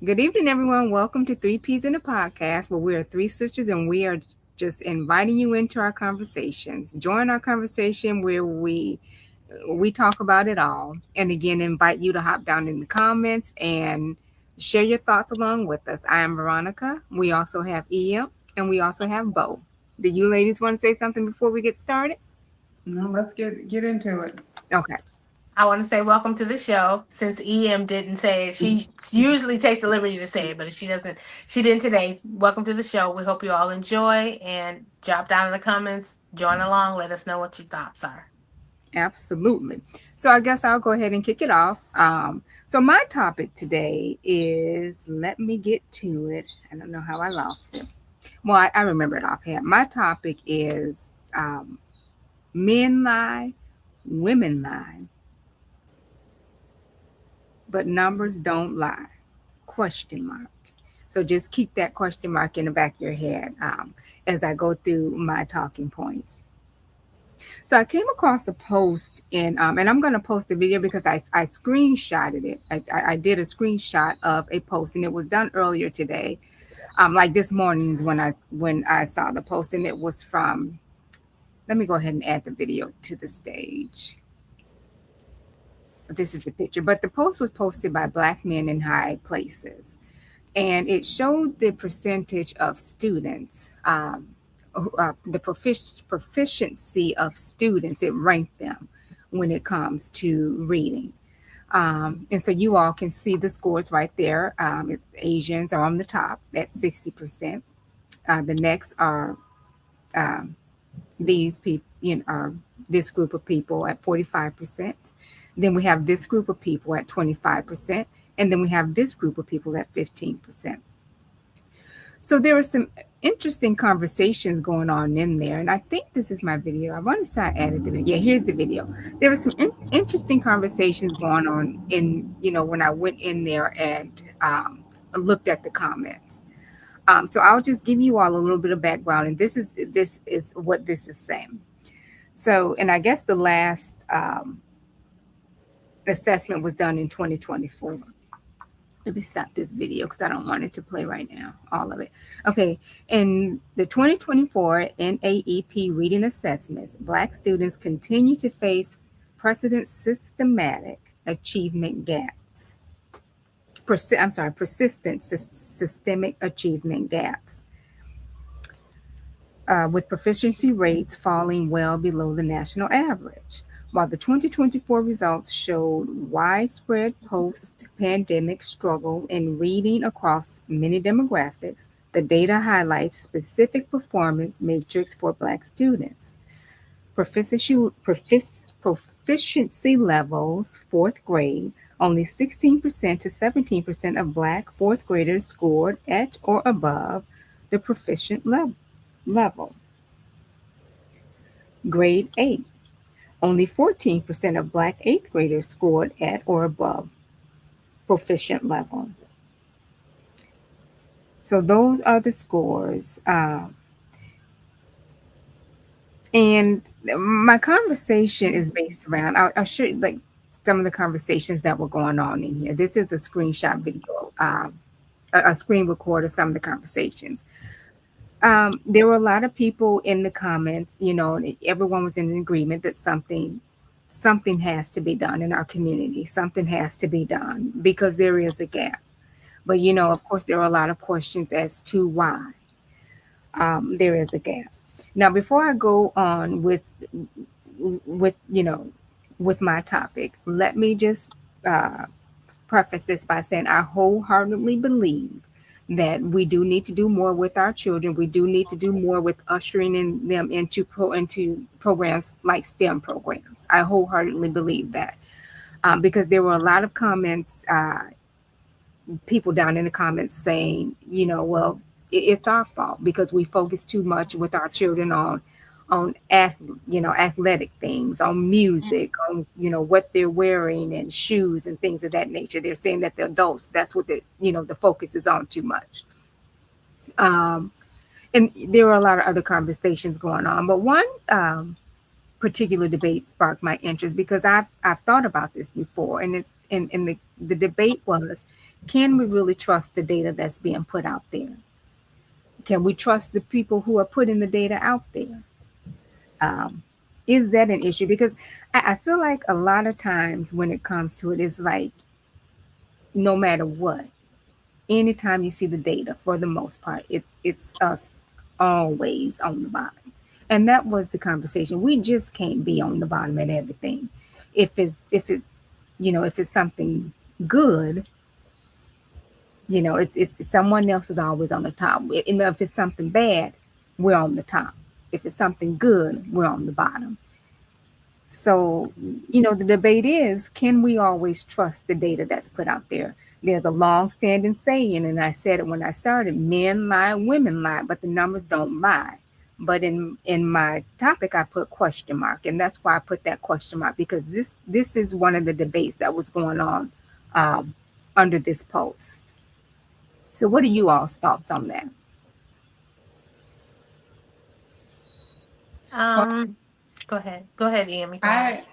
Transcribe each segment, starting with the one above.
Good evening, everyone. Welcome to Three Peas in a Podcast, where we are three sisters and we are just inviting you into our conversations. Join our conversation where we talk about it all, and again, invite you to hop down in the comments and share your thoughts along with us. I am Veronica. We also have Em, and we also have Bo. Do you ladies want to say something before we get started? No, let's get into it. Okay. I want to say welcome to the show. Since EM didn't say it, she usually takes the liberty to say it, but if she doesn't, she didn't today. Welcome to the show. We hope you all enjoy and drop down in the comments, join along, let us know what your thoughts are. Absolutely. So I guess I'll go ahead and kick it off. So my topic today is, let me get to it. I don't know how I lost it. Well, I remember it offhand. My topic is men lie, women lie, but numbers don't lie. Question mark. So just keep that question mark in the back of your head as I go through my talking points. So I came across a post and I'm going to post a video because I screenshotted it. I did a screenshot of a post and it was done earlier today. Like this morning is when I saw the post and it was from, let me go ahead and add the video to the stage. This is the picture, but the post was posted by Black men in high places. And it showed the percentage of students, the proficiency of students. It ranked them when it comes to reading. And so you all can see the scores right there. Asians are on the top at 60%. The next are these people, this group of people at 45%. Then we have this group of people at 25%. And then we have this group of people at 15%. So there were some interesting conversations going on in there. And I think this is my video. I want to say I added it. Yeah, here's the video. There were some interesting conversations going on when I went in there and looked at the comments. So I'll just give you all a little bit of background. And this is what this is saying. So, and I guess the last assessment was done in 2024. Let me stop this video because I don't want it to play right now, all of it. Okay, in the 2024 NAEP reading assessments, Black students continue to face systematic achievement gaps. Persistent systemic achievement gaps, with proficiency rates falling well below the national average. While the 2024 results showed widespread post pandemic struggle in reading across many demographics, the data highlights specific performance metrics for Black students. Proficiency levels, fourth grade, only 16% to 17% of Black fourth graders scored at or above the proficient level. Grade 8. Only 14% of Black eighth graders scored at or above proficient level. So those are the scores. And my conversation is based around, I'll show you like some of the conversations that were going on in here. This is a screenshot video, a screen record of some of the conversations. There were a lot of people in the comments, everyone was in agreement that something has to be done in our community. Something has to be done because there is a gap. But, of course, there are a lot of questions as to why there is a gap. Now, before I go on with with my topic, let me just preface this by saying I wholeheartedly believe that we do need to do more with our children. We do need to do more with ushering them into programs like STEM programs. I wholeheartedly believe that because there were a lot of comments, people down in the comments saying, well, it's our fault because we focus too much with our children on athletic things, on music, on what they're wearing and shoes and things of that nature. They're saying that the adults, that's what the focus is on too much. And there were a lot of other conversations going on, but one particular debate sparked my interest because I've thought about this before, and the debate was, can we really trust the data that's being put out there? Can we trust the people who are putting the data out there? Um, is that an issue? Because I feel like a lot of times when it comes to it, it's like no matter what, anytime you see the data, for the most part, it's us always on the bottom. And that was the conversation. We just can't be on the bottom at everything. If it's something good, it's someone else is always on the top. If it's something bad, we're on the top. If it's something good, we're on the bottom. So, the debate is, can we always trust the data that's put out there? There's a long-standing saying, and I said it when I started: men lie, women lie, but the numbers don't lie. But in my topic, I put question mark, and that's why I put that question mark, because this is one of the debates that was going on um, under this post. So, what are you all's thoughts on that? Well, Um, go ahead, Em. You can go. I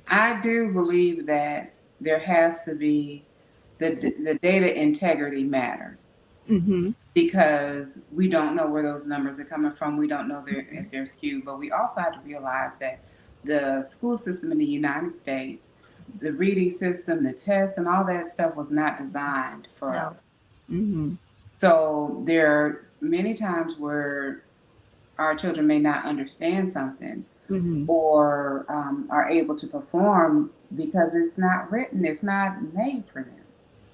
I do believe that there has to be the data integrity matters Mm-hmm. because we don't know where those numbers are coming from. We don't know if they're skewed, but we also have to realize that the school system in the United States, the reading system, the tests, and all that stuff was not designed for us. No. Mm-hmm. So there are many times where our children may not understand something Mm-hmm. or are able to perform because it's not written, it's not made for them.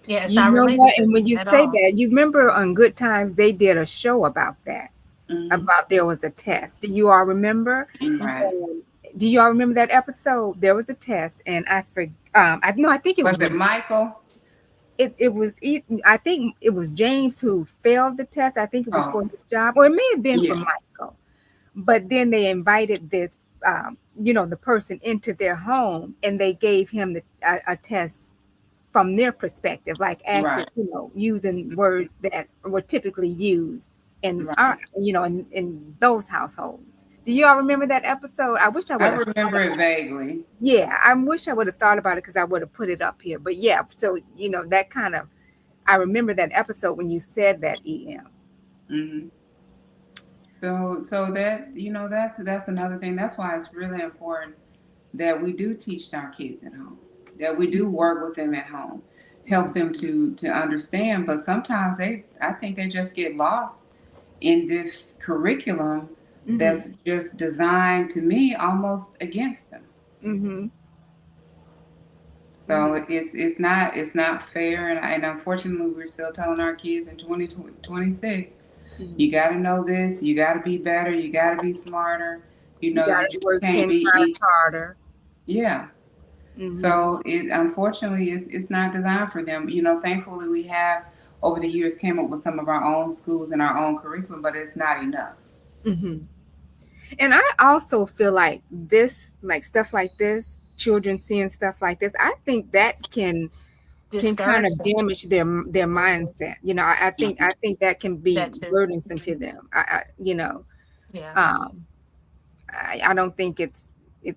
Yeah, it's You not know related what? to And when them you at say all. that, you remember on Good Times they did a show about that. Hmm. About there was a test. Do you all remember? Right. And do you all remember that episode? There was a test, and I forgot. I no, I think it Was was it Michael? I think it was James who failed the test. I think it was for Oh, his job, or it may have been for yeah, Michael. But then they invited this, the person into their home, and they gave him a test from their perspective, like right, accent, using words that were typically used in our, right. in those households. Do you all remember that episode? I wish I I would have thought remember it about it. vaguely. Yeah, I wish I would have thought about it because I would have put it up here. But yeah, so that kind of, I remember that episode when you said that, EM. Hmm. So that that's another thing. That's why it's really important that we do teach our kids at home, that we do work with them at home, help them to understand. But sometimes I think they just get lost in this curriculum Mm-hmm. that's just designed to me almost against them. Mm-hmm. So it's not fair, and unfortunately, we're still telling our kids in 2026, Mm-hmm. you got to know this, you got to be better, you got to be smarter. You got You to just work can't 10 be times harder. yeah. Mm-hmm. So it unfortunately it's not designed for them. Thankfully we have over the years came up with some of our own schools and our own curriculum, but it's not enough. Mm-hmm. And I also feel like this, like stuff like this, children seeing stuff like this, I think that can kind Discourage of them. damage their Mhm. mindset. I think that can be That too. burdensome to Mhm. them. Yeah. Um, I don't think it's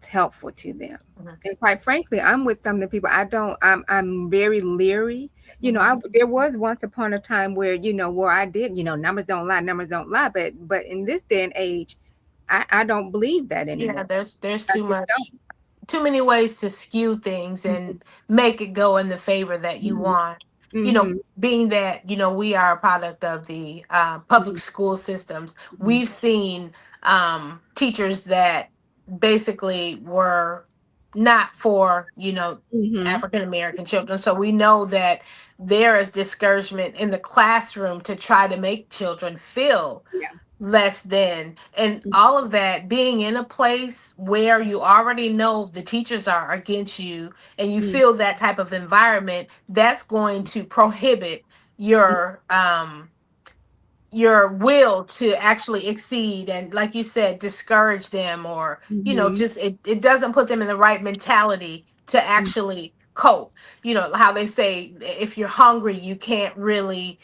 helpful to them. Mhm. And quite frankly, I'm with some of the people. I'm very leery. Mhm. There was once upon a time where where I did, numbers don't lie. But in this day and age, I don't believe that Yeah, anymore. there's I too just much, too many ways to skew things don't. and make it go in the favor that you Hmm. want. Hmm. Being that, we are a product of the public school systems, Hmm. we've seen teachers that basically were not for, Hmm. African American children. So we know that there is discouragement in the classroom to try to make children feel Yeah. less than, and all of that being in a place where you already know the teachers are against you and you Hmm. feel that type of environment, that's going to prohibit your will to actually exceed, and like you said, discourage them, or Hmm. just it doesn't put them in the right mentality to actually cope. How they say, if you're hungry you can't really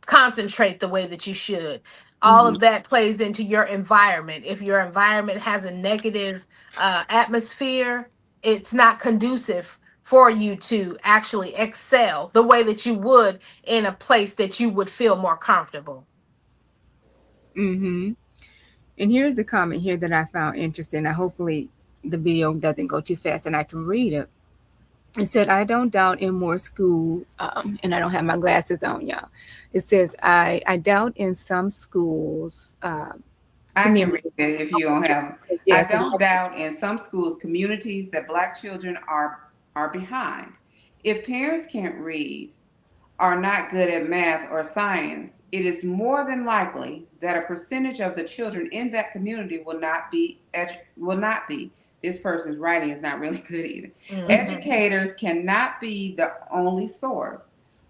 concentrate the way that you should. all Mhm. of that plays into your environment. If your environment has a negative atmosphere, it's not conducive for you to actually excel the way that you would in a place that you would feel more comfortable. Mhm. And here's the comment here that I found interesting. Now, hopefully, the video doesn't go too fast and I can read it. It said, I don't doubt in more school, and I don't have my glasses on, y'all. It says, I doubt in some schools, I can read community. it if you don't have. Yeah, I because don't doubt in some schools, communities that Black children are behind. If parents can't read, are not good at math or science, it is more than likely that a percentage of the children in that community will not be. This person's writing is not really good either. Mm-hmm. Educators cannot be the only source.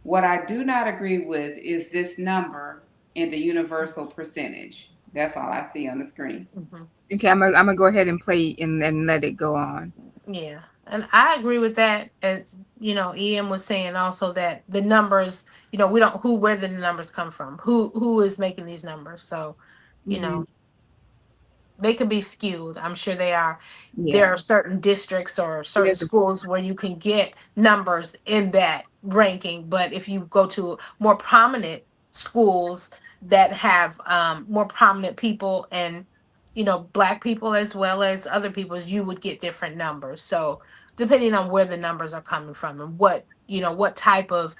What I do not agree with is this number in the universal percentage. That's all I see on the screen. Mm-hmm. okay, I'm gonna go ahead and play and let it go on. Yeah, and I agree with that. As Ian was saying also that the numbers, we don't where did the numbers come from? Who is making these numbers? So, you Hmm. know, they could be skewed. I'm sure they are. There Yeah, are certain districts or certain there's a schools where you can get numbers in that ranking, but if you go to more prominent schools that have more prominent people and black people as well as other people's, you would get different numbers. So depending on where the numbers are coming from and what type of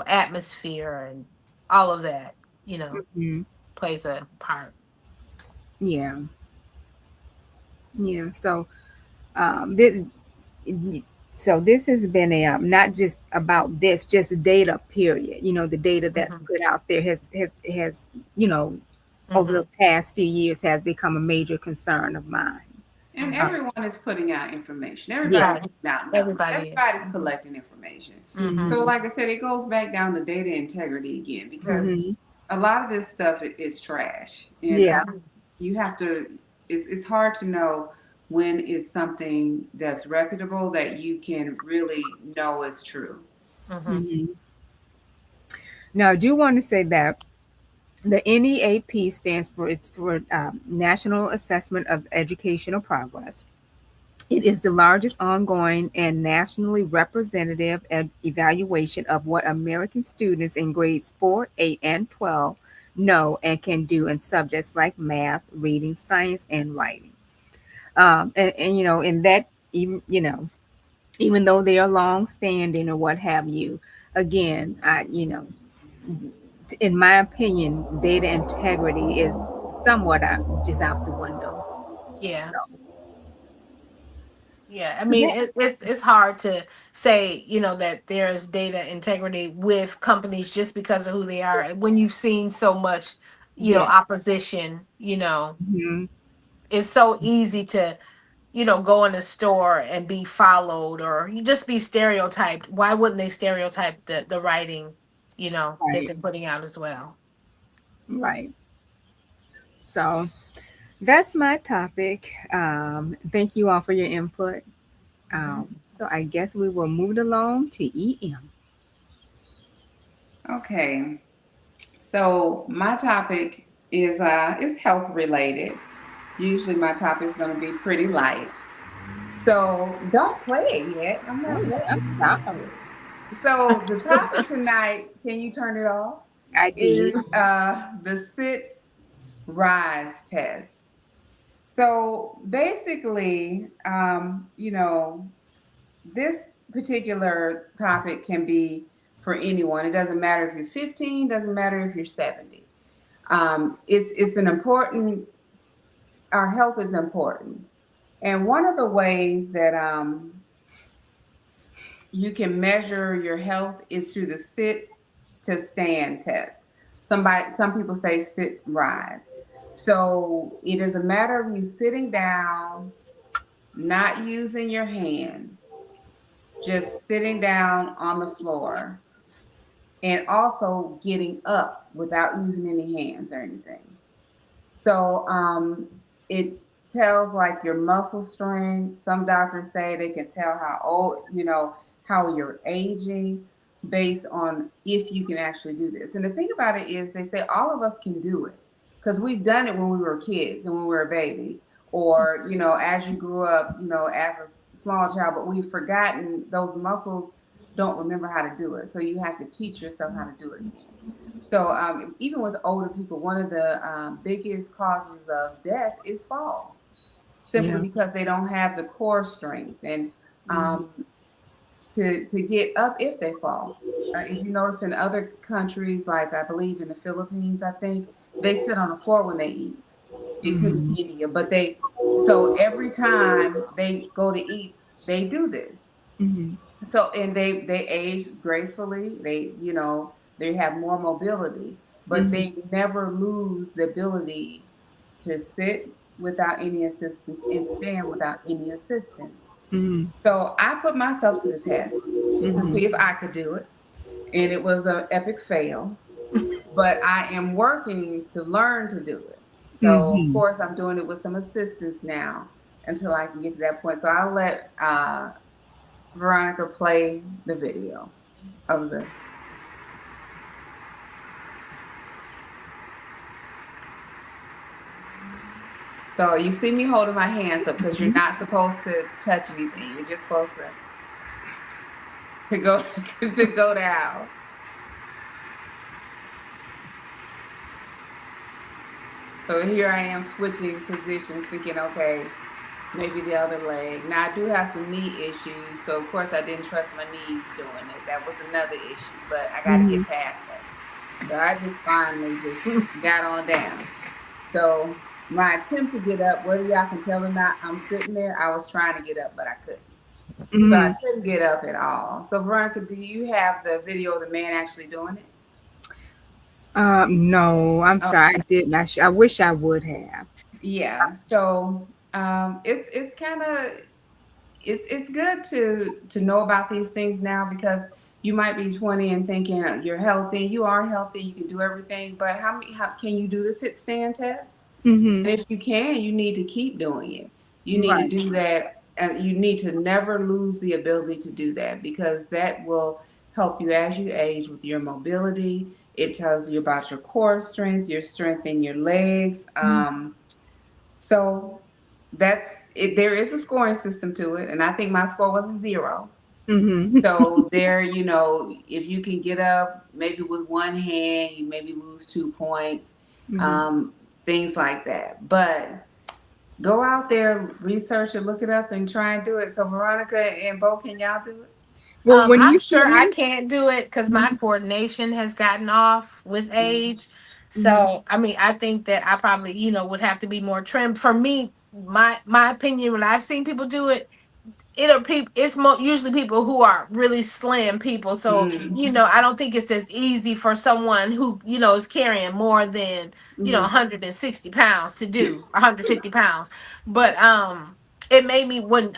atmosphere and all of that mhm. plays a part. Yeah, yeah. This this has been a not just about this, just data. Period. The data that's Hmm. put out there has you know over the Hmm. past few years has become a major concern of mine. And Uh, Hmm. everyone is putting out information. yeah. Everybody's Right. putting out numbers. Everybody is. Everybody's collecting information. Hmm. So, Hmm. like I said, it goes back down to data integrity again because Hmm. a lot of this stuff is trash, and Yeah. you have to. It's hard to know when it's something that's reputable that you can really know is true. Hmm. Hmm. Now, I do want to say that the NEAP stands for National Assessment of Educational Progress. It is the largest ongoing and nationally representative evaluation of what American students in grades 4, 8, and 12 know and can do in subjects like math, reading, science, and writing. And in that, even though they are long standing or what have you, again, in my opinion, data integrity is somewhat out, just out the window. Yeah. So, Yeah. I so mean, that, it's hard to say, that there's data integrity with companies just because of who they are. When you've seen so much, yeah. opposition, Mhm. it's so easy to, go in a store and be followed or you just be stereotyped. Why wouldn't they stereotype the writing, that Right, they're putting out as well? right. So that's my topic. Thank you all for your input. So I guess we will move it along to EM. Okay, so my topic is health related. Usually, my topic is going to be pretty light. So don't play it yet. I'm not Oh, ready. I'm sorry. So the topic tonight, can you turn it off? I Is did. the sit rise test. So basically, this particular topic can be for anyone. It doesn't matter if you're 15, doesn't matter if you're 70. It's an important. Our health is important, and one of the ways that you can measure your health is through the sit to stand test. Some people say sit rise. So it is a matter of you sitting down, not using your hands, just sitting down on the floor, and also getting up without using any hands or anything. So it tells like your muscle strength. Some doctors say they can tell how old, how you're aging based on if you can actually do this. And the thing about it is, they say all of us can do it. because we've done it when we were kids and when we were a baby, or as you grew up, as a small child, but we've forgotten those muscles. Don't remember how to do it, so you have to teach yourself how to do it again. So even with older people, one of the biggest causes of death is falls, simply Yeah. because they don't have the core strength and Mm-hmm. to get up if they fall. If you notice in other countries, like I believe in the Philippines, I think they sit on the floor when they eat. It could Mm-hmm. be India, but so every time they go to eat, they do this. Mm-hmm. So and they age gracefully. They have more mobility, but Mm-hmm. they never lose the ability to sit without any assistance and stand without any assistance. Mm-hmm. So I put myself to the test to Mm-hmm. see if I could do it, and it was an epic fail. But I am working to learn to do it. So of Mm-hmm. course I'm doing it with some assistance now until I can get to that point. So I'll let Veronica play the video of the. So you see me holding my hands up because you're not supposed to touch anything. You're just supposed to go to go down. So here I am switching positions, thinking, okay, maybe the other leg. Now I do have some knee issues, so of course I didn't trust my knees doing it. That was another issue, but I got to Mm-hmm. get past that. So I just finally just got on down. So my attempt to get up, whether y'all can tell or not, I'm sitting there. I was trying to get up, but I couldn't. So I Mm-hmm. couldn't get up at all. So Veronica, do you have the video of the man actually doing it? No, I'm sorry, I Okay. didn't. I wish I would have. Yeah. So it's kind of it's good to know about these things now because you might be 20 and thinking you're healthy. You are healthy. You can do everything. But how can you do the sit stand test? Mm-hmm. And if you can, you need to keep doing it. You need to Right. do that, and you need to never lose the ability to do that because that will help you as you age with your mobility. It tells you about your core strength, your strength in your legs. So that's it. There is a scoring system to it, and I think my score was a 0. Mm-hmm. So there, if you can get up maybe with one hand, you maybe lose 2 points, Mm-hmm. um, things like that. But go out there, research it, look it up, and try and do it. So Veronica and Bo, can y'all do it? Well, when I'm you sure I finish, can't do it because my coordination has gotten off with age. mm-hmm. So, I mean, I think that I probably, would have to be more trimmed. For me, my opinion, when I've seen people do it, usually people who are really slim people. So, Mm, I don't think it's as easy for someone who, is carrying more than, Mm-hmm. 160 pounds to do 150 pounds. But it made me, when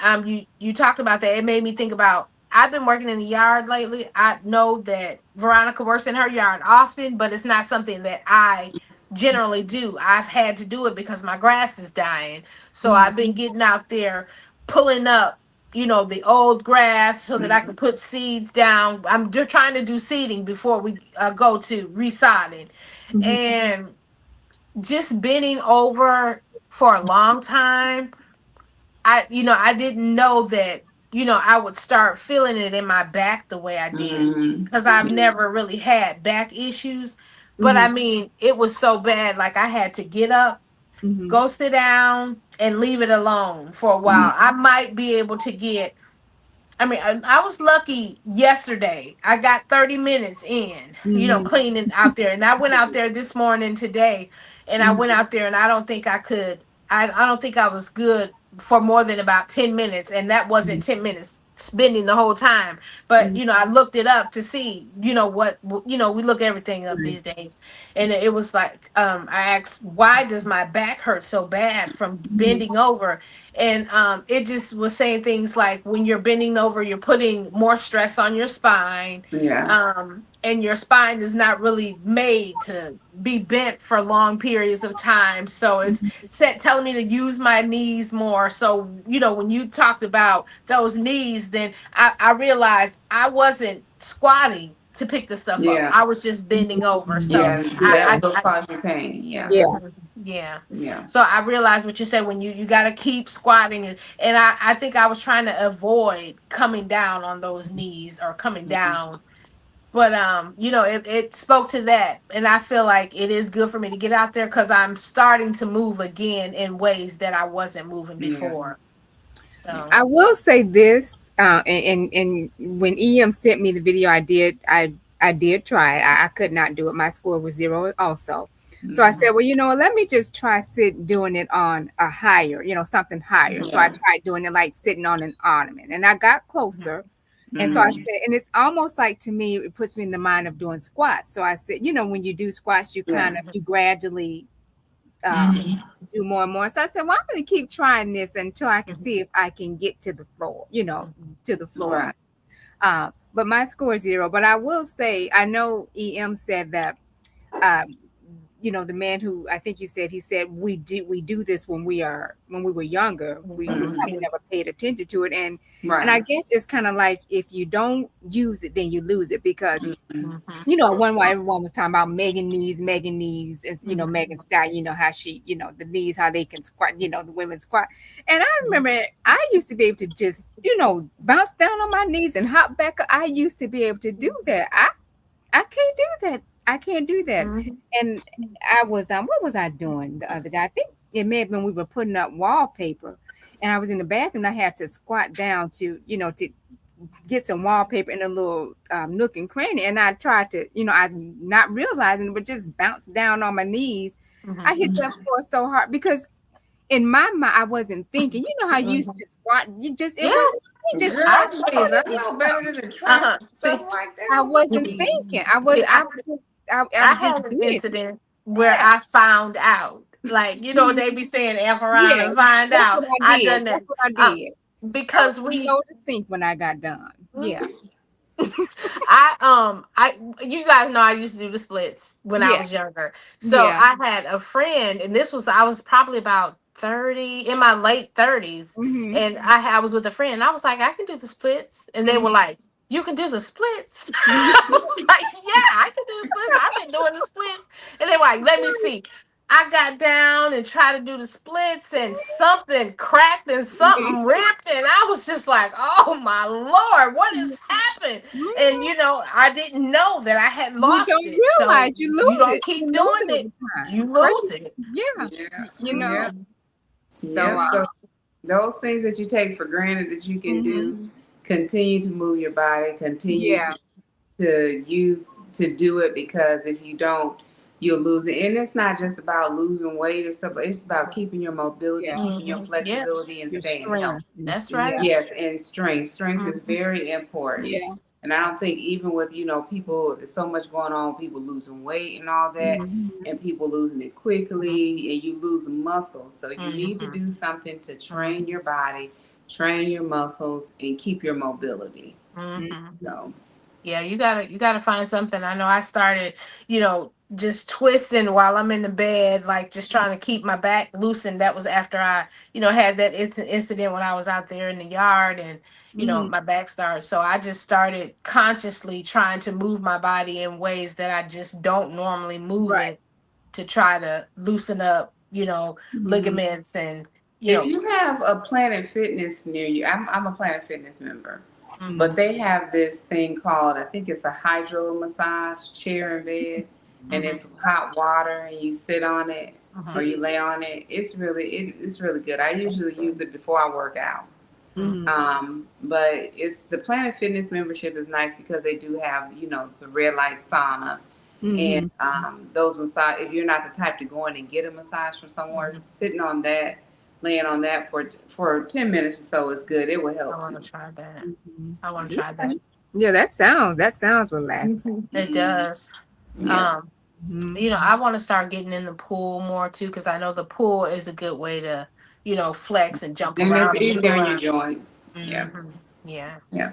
you talked about that, it made me think about, I've been working in the yard lately. I know that Veronica works in her yard often, but it's not something that I generally do. I've had to do it because my grass is dying. So Mm-hmm. I've been getting out there, pulling up, the old grass so that I can mm, put seeds down. I'm just trying to do seeding before we go to resodding. Mm-hmm. And just bending over for a long time, I didn't know that, I would start feeling it in my back the way I did mm, because I've yeah, never really had back issues. But Mm-hmm. I mean, it was so bad. Like I had to get up, Mm-hmm. go sit down, and leave it alone for a mm, while. I might be able to get, I mean, I was lucky yesterday. I got 30 minutes in, Mm-hmm. cleaning out there. And I went out there this morning today, and I Mm-hmm. went out there, and I don't think I could, I don't think I was good for more than about 10 minutes. And that wasn't 10 minutes spending the whole time. But, Mm-hmm. I looked it up to see, we look everything up Right. these days. And it was like, I asked, why does my back hurt so bad from Mm-hmm. bending over? And it just was saying things like when you're bending over, you're putting more stress on your spine. yeah, And your spine is not really made to be bent for long periods of time. So it's set telling me to use my knees more. So, when you talked about those knees, then I realized I wasn't squatting to pick the stuff up. Yeah. I was just bending over. So Yeah. That I, will cause you pain. Yeah. Yeah. Mhm. Yeah. Yeah. So I realized what you said when you got to keep squatting, and I think I was trying to avoid coming down on those knees or coming Mhm. down. But it spoke to that, and I feel like it is good for me to get out there because I'm starting to move again in ways that I wasn't moving Yeah. before. So, I will say this, and when EM sent me the video, I did try it. I could not do it. My score was zero also. So I Mhm. said, well, you know what, let me just try doing it on a higher, something higher. So I Yeah. tried doing it like sitting on an ornament, and I got closer. And so I Mhm. said, and it's almost like to me, it puts me in the mind of doing squats. So I said, when you do squats, Yeah. you gradually um, Mhm. do more and more. So I said, well, I'm going to keep trying this until I can see if I can get to the floor, to the floor. Right. But my score is zero. But I will say, I know EM said that, um, the man who I think he said we do this when we were younger. We Mhm. probably never paid attention to it, and I Right. guess it's kind of like if you don't use it, then you lose it because Mhm. one while everyone was talking about Megan knees, and Megan Stallion, how she, the knees, how they can squat, the women squat. And I remember I used to be able to just, bounce down on my knees and hop back. I used to be able to do that. I can't do that. I can't do that. And I was what was I doing the other day? I think it may have been we were putting up wallpaper, and I was in the bathroom. And I had to squat down to, to get some wallpaper in a little nook and cranny, and I tried to, I not realizing, but just bounced down on my knees. I hit that floor so hard because in my mind I wasn't thinking. You know how you used to just squat, you just it was yes, you just I Girl, squat. please. I know better than to try stuff see. like that. I Oh my wasn't goodness. thinking. See, I I was had just an doing it. incident where Yeah, I found out. Like, they be saying F around yeah. and find That's out. what I I did. done That's that. what I Um, did. I was because we below the sink when I got done. Yeah, I you guys know I used to do the splits when I yeah, was younger. So yeah. I had a friend, and I was probably about 30, in my late 30s, Mm-hmm. and I was with a friend, and I was like, I can do the splits. And they were like, you can do the splits. I was like, yeah, I can do the splits. I've been doing the splits. And they were like, let me see. I got down and tried to do the splits, and something cracked and something ripped, and I was just like, "Oh my lord, what has happened?" And I didn't know that I had You lost don't it. So realize you you lose don't it. You keep lose doing it it, over time. you It's lose crazy. it. Yeah, Yeah. you know. Yeah. Mhm. So, Yep. So those things that you take for granted that you can mhm. do, continue to move your body, continue Yeah, to use to do it, because if you don't, you'll lose it. And it's not just about losing weight or something. It's about keeping your mobility, yeah. keeping your Yeah, flexibility, and Your staying healthy. strength. that's right. Yeah, Yes, and strength. Strength is Mhm. very important. yeah. And I don't think even with, people, there's so much going on, people losing weight and all that, Mhm. and people losing it quickly, and you lose muscle. So you need to Mhm. do something to train Mhm. your body, train your muscles, and keep your mobility. Mhm. So, Yeah, you gotta find something. I know I started, just twisting while I'm in the bed, like just trying to keep my back loosened. That was after I, had that incident when I was out there in the yard, and Mhm. my back started. So I just started consciously trying to move my body in ways that I just don't normally move Right. it, to try to loosen up, Mhm. ligaments and if you have a Planet Fitness near you, I'm a Planet Fitness member, but mhm, they have this thing called, I think it's a hydro massage chair and bed, and mhm, it's hot water, and you sit on it or mhm, you lay on it. It's really good. I that's usually use good. it before I work out. Mhm. But it's the Planet Fitness membership is nice because they do have, the red light sauna, and Mhm. those massage. If you're not the type to go in and get a massage from somewhere, Mhm. sitting on that, laying on that for 10 minutes or so is good. It will I help want to too. try that. Mhm. I want to try that. Okay. Yeah, that sounds relaxing. It Mm, does. yeah, Um, Mhm. I want to start getting in the pool more too, because I know the pool is a good way to, flex and jump and it's around and move easy on your around. joints. Yeah, Yeah. yeah.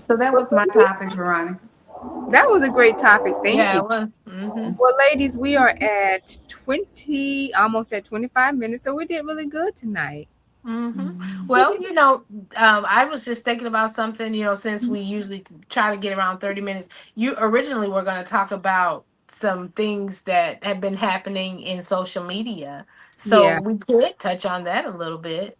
So that Well, was my ladies, topic, Veronica. that was a great topic. Thank Yeah, you. it was. Well, ladies, we are at 20, almost at 25 minutes, so we did really good tonight. Mm-hmm. We Well, can, I was just thinking about something, since we usually try to get around 30 minutes. You originally were going to talk about some things that have been happening in social media. So yeah, we could touch on that a little bit.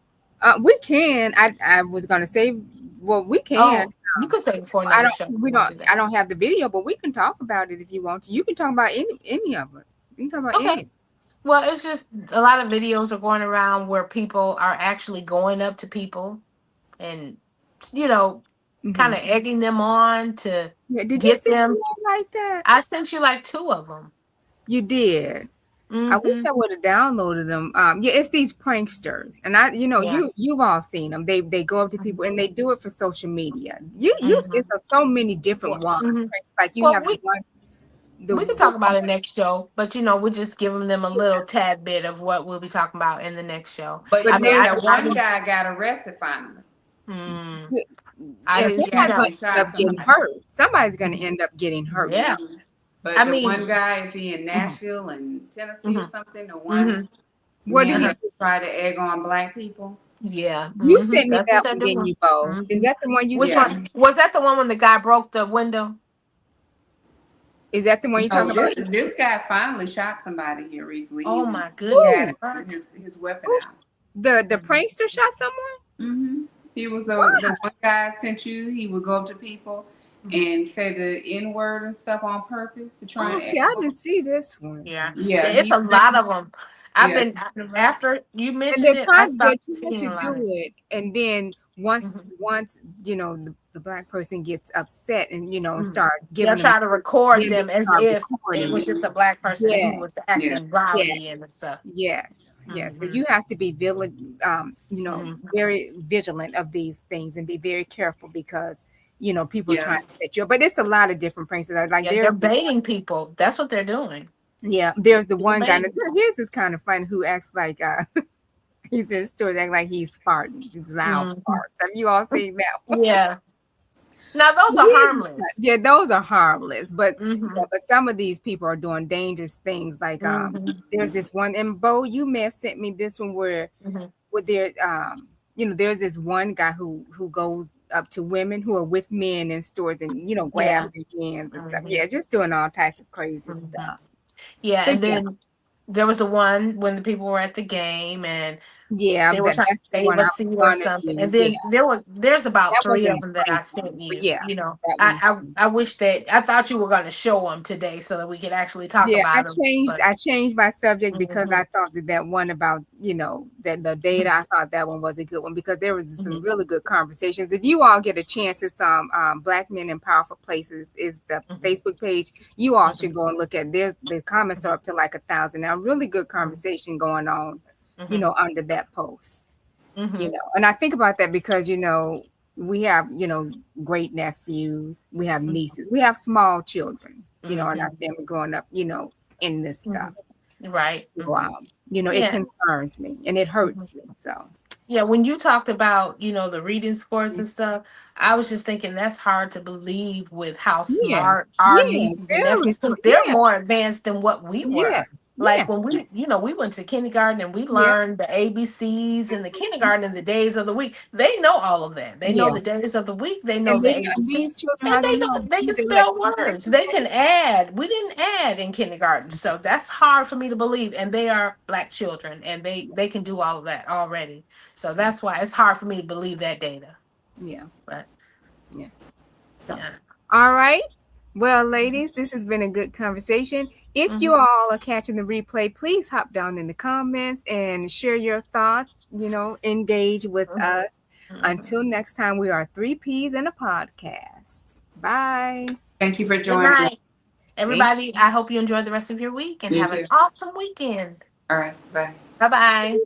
we can. I was gonna say, well, we can. Oh, you could say before I another don't. show if We you want don't. to do that. I don't have the video, but we can talk about it if you want to. You can talk about any of it. You can talk about Okay. any. Well, it's just a lot of videos are going around where people are actually going up to people and, you know, kind Hmm. of egging them on to Yeah. Did you get send me them. one like that? I sent you like two of them. You did. I wish Mm-hmm. I would have downloaded them. Yeah, it's these pranksters, and Yeah. you've all seen them. They go up to Mhm. people and they do it for social media. You've seen Mhm. so many different Well, ones. mhm. Like you Well, have the one, we can the talk about it next show, but we're just giving them a little tad bit of what we'll be talking about in the next show. But I but mean, but there's that I one didn't. guy got arrested finally. Mm, I yeah, didn't He see somebody's that. going actually to end up shot getting somebody. hurt. Somebody's going to Mhm. end up getting hurt. Yeah. But I the one mean. guy, is he in Mhm. Nashville and Tennessee or Mhm. something? The one Mhm. What did he man Uh-huh. do? who tried to egg on black people. Yeah. You Mhm. sent me That's what that they're one, didn't doing. you, Bo? Is Mhm. that the one you Which sent Yeah. one me? was that? The one when the guy broke the window? Is that the one you're No, talking about? this guy finally shot somebody here recently. Oh my He goodness! Who? had What? his weapon Who? out. The Mhm. prankster shot someone? Hmm. He was the What? one guy I sent you. He would go up to people Mhm. and say the N word and stuff on purpose to try Oh, and see, egg I them on. didn't see this one. Yeah, Yeah, it's a lot of them. I've yeah, been he's been arrested. after you And mentioned it, I they're started trying seeing to a do lot of. it, and then Mhm. once the black person gets upset and Mhm. starts They'll giving them, try to record then they them as start if it recording was it. just a black person and he Yes, was Yeah. acting yes, rowdy and stuff. yes, yes. So Hmm. you have to be Hmm. very vigilant of these things and be very careful because people are Yeah. trying to set you up. But it's a lot of different pranks. Like Yeah, they're there's the baiting people. That's what they're doing. yeah, there's the They're one guy. Now, baiting. his is kind of funny who acts like he's in stores act like he's farting, these loud Mhm. farts. Have you all seen that one? Yeah. Now those are harmless. Yeah, those are harmless, but Hmm. yeah, but some of these people are doing dangerous things. Like Hmm. there's this one, and Bo, you may have sent me this one Hmm. where there there's this one guy who goes up to women who are with men in stores and Yeah. grabs their hands and stuff. Hmm. Yeah, just doing all types of crazy Hmm. stuff. Yeah, So and yeah, then there was the one when the people were at the game and yeah, they were trying that's to the save one a I was seat or gonna something. And do. Yeah, then there's about that three wasn't of a them that I prank sent one, but you. yeah, that one's. I wish that I thought you were going to show them today so that we could actually talk Yeah, about them. But I changed my subject because hmm. I thought that one about, that the data, I thought that one was a good one because there was Hmm. some really good conversations. If you all get a chance, it's Black Men in Powerful Places is the Hmm. Facebook page. You all Hmm. should go and look at there's the comments are up to like 1,000 now. Really good Hmm. conversation going on, Hmm. under that post. Hmm. And I think about that because we have great nephews, we have nieces, we have small children, in our Hmm. family growing up, in this Hmm. stuff. Right. So, Hmm. it Yeah. concerns me and it Mhm. hurts me. So Yeah, when you talked about, the reading scores and stuff, I was just thinking that's hard to believe with how yeah, smart our yeah, nieces and very nephews, smart. because they're Yeah, more advanced than what we yeah, were. yeah, Like when we went to kindergarten and we yeah, learned the ABCs in the kindergarten and the days of the week. They know all of that. They know yeah. the days of the week. They know And the they know these ABCs. children, And how they they know know they can the spell electronics words. and They stuff. can add. We didn't add in kindergarten. So that's hard for me to believe. And they are black children and they can do all of that already. So that's why it's hard for me to believe that data. Yeah, But yeah. So, yeah. all right. Well, ladies, this has been a good conversation. If you Hmm. all are catching the replay, please hop down in the comments and share your thoughts, engage with Hmm. us. Hmm. Until next time, we are three P's in a podcast. Bye. Thank you for Good joining us. night, Thank everybody. I hope you enjoy the rest of your week and You have an too. awesome weekend. All right. Bye. Bye bye.